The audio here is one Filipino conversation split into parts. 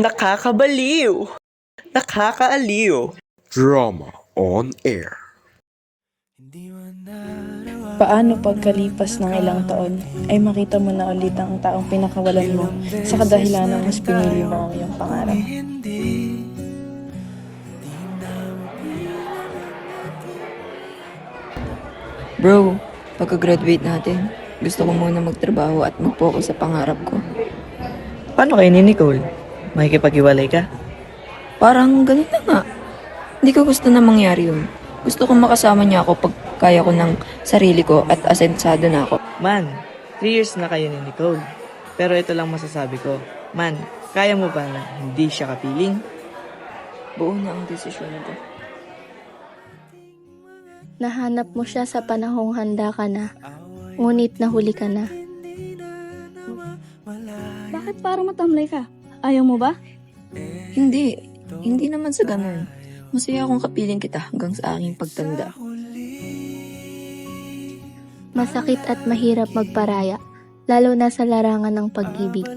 Nakakabaliw! Nakakaaliw! Drama on air. Paano pagkalipas ng ilang taon ay makita mo na ulit ang taong pinakawalan mo sa kadahilanan mas pinili mo ang iyong pangarap? Bro, pagka-graduate natin, gusto ko muna magtrabaho at mag-focus sa pangarap ko. Paano kayo ni Nicole? Makikipag-iwalay ka? Parang ganun na nga. Hindi ko gusto na mangyari yun. Gusto kong makasama niya ako pag kaya ko ng sarili ko at asensado na ako. Man, 3 years na kayo ni Nicole. Pero ito lang masasabi ko. Man, kaya mo ba na hindi siya kapiling? Buo na ang desisyon ko. Nahanap mo siya sa panahong handa ka na, ngunit nahuli ka na. Bakit parang matamlay ka? Ayaw mo ba? Hindi. Hindi naman sa ganun. Masaya akong kapiling kita hanggang sa aking pagtanda. Masakit at mahirap magparaya, lalo na sa larangan ng pag-ibig.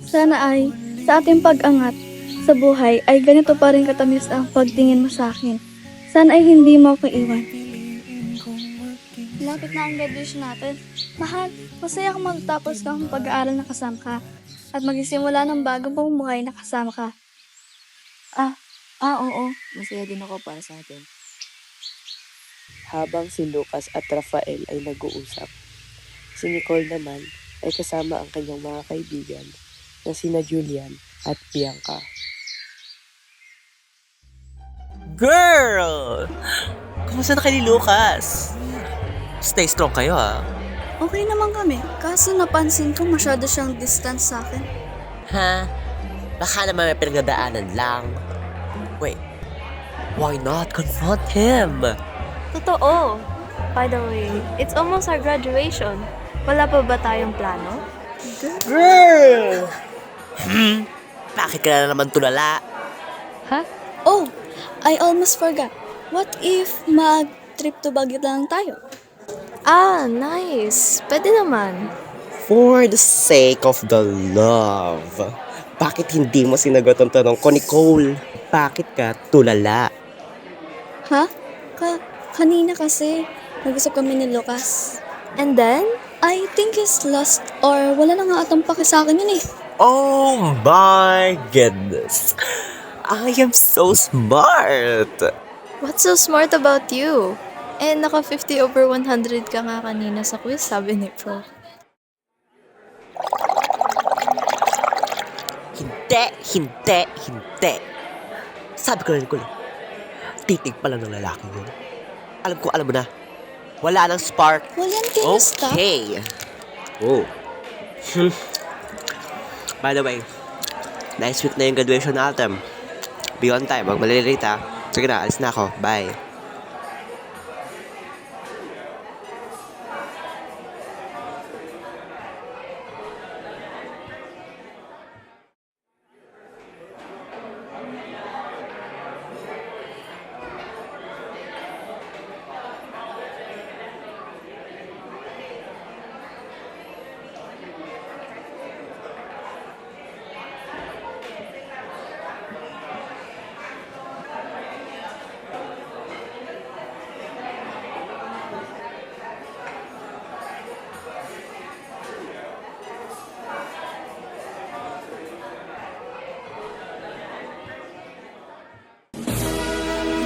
Sana ay, sa ating pag-angat sa buhay ay ganito pa rin katamis ang pagtingin mo sa akin. Sana ay hindi mo ako iwan. Lapit na ang graduation natin. Mahal, masaya akong magtapos ng pag-aaral na kasama ka at magsisimula ng bagong pamumuhay na kasama ka. Oo. Masaya din ako para sa atin. Habang si Lucas at Rafael ay nag-uusap, si Nicole naman ay kasama ang kanyang mga kaibigan na sina Julian at Bianca. Girl! Kumusta na kayo ni Lucas? Stay strong kayo, ha? Okay naman kami, kaso napansin ko masyado siyang distance sa akin. Ha? Baka naman may pinagdadaanan lang. Wait, why not confront him? Totoo. By the way, it's almost our graduation. Wala pa ba tayong plano? Girl! Bakit ka na naman tulala? Oh, I almost forgot. What if mag-trip to Baguio lang tayo? Nice. Pwede naman. For the sake of the love, bakit hindi mo sinagot ang tanong ko, Nicole? Bakit ka tulala? Ha? Kanina kasi, nag-usap kami ni Lucas. And then? I think he's lost or wala na nga atang paki sa akin yun eh. Oh my goodness. I am so smart. What's so smart about you? Naka 50 over 100 ka nga kanina sa quiz, sabi ni Pro. Hindi. Sabi ko na, Nicole, titig pa lang ng lalaki yun. Alam mo na. Wala nang spark. William, can you stop? Okay. Oh. By the way, next week na yung graduation anthem. Be on time, wag malilate ha. Sige na, alis na ako. Bye.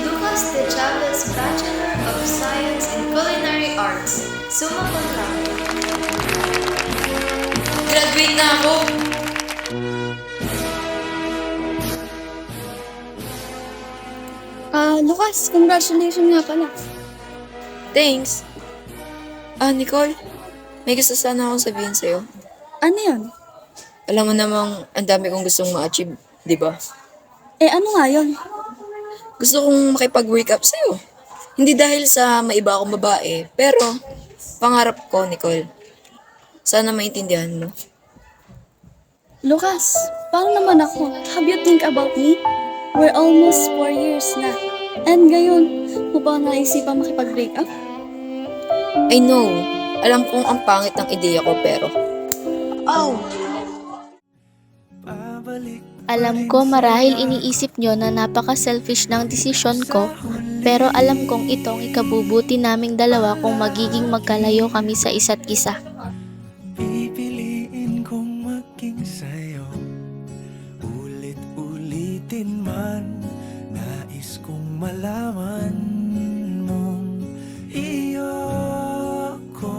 Lucas de Chavez, Bachelor of Science in Culinary Arts, summa cum laude. Graduate na ako! Lucas, congratulations nga pala. Thanks! Nicole, may gusto sana akong sabihin sa'yo. Ano yun? Alam mo namang ang dami kong gustong ma-achieve, di ba? Ano nga yun? Gusto kong makipag-work up sa'yo. Hindi dahil sa maiba akong babae, pero pangarap ko, Nicole. Sana maintindihan mo. Lucas, paano naman ako? Have you think about me? We're almost 4 years na. And ngayon, mo ba naisipan makipag-break up? I know, alam kong ang pangit ng ideya ko pero Alam ko marahil iniisip nyo na napaka-selfish ng desisyon ko, pero alam kong itong ikabubuti naming dalawa kung magiging magkalayo kami sa isa't isa. Pipiliin kong maging sa'yo, ulit-ulitin man, nais kong malaman mong iyo ko.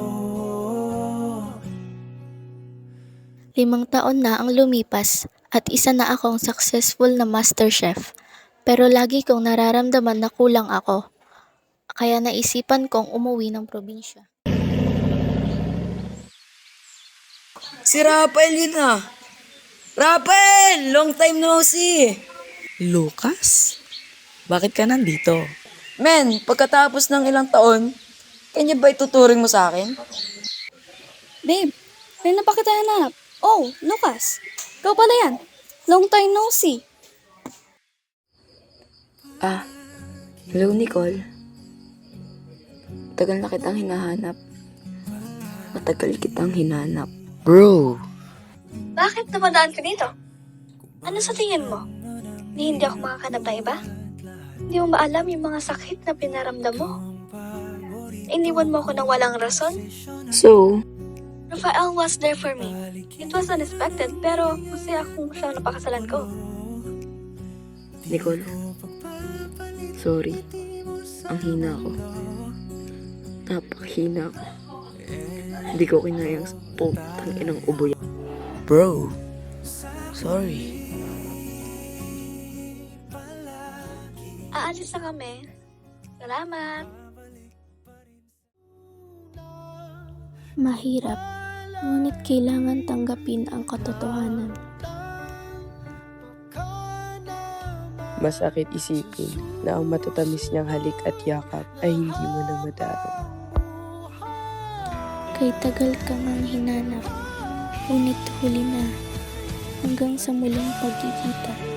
5 taon na ang lumipas at isa na akong successful na master chef. Pero lagi kong nararamdaman na kulang ako. Kaya naisipan kong umuwi ng probinsya. Si Rafael yun ah. Rafael! Long time no see! Lucas? Bakit ka nandito? Men, pagkatapos ng ilang taon, kanya ba ituturing mo sa akin? Babe, kaya na pa kita hanap. Oh, Lucas. Ikaw pala yan. Long time no see. Ah, hello Nicole. Tagal na kitang hinahanap. Matagal kitang hinanap. Bro, Bakit namadaan ka dito? Ano sa tingin mo? Ni hindi ako makakanap ng iba? Hindi mo ba alam yung mga sakit na pinaramdam mo? Iniwan mo ako ng walang rason? So, Rafael was there for me. It was unexpected, pero masaya akong siya napakasalan ko. Nicole, sorry. Ang hina ko. Napakahina ko. Hindi ko kinayang putang inang ubo yan. bro. Sorry. Aalis na kami. Salamat. Mahirap, ngunit kailangan tanggapin ang katotohanan. Masakit isipin na ang matatamis niyang halik at yakap ay hindi mo na madarama. Kay tagal ka ngang hinanap, ngunit huli na hanggang sa muling pagkikita.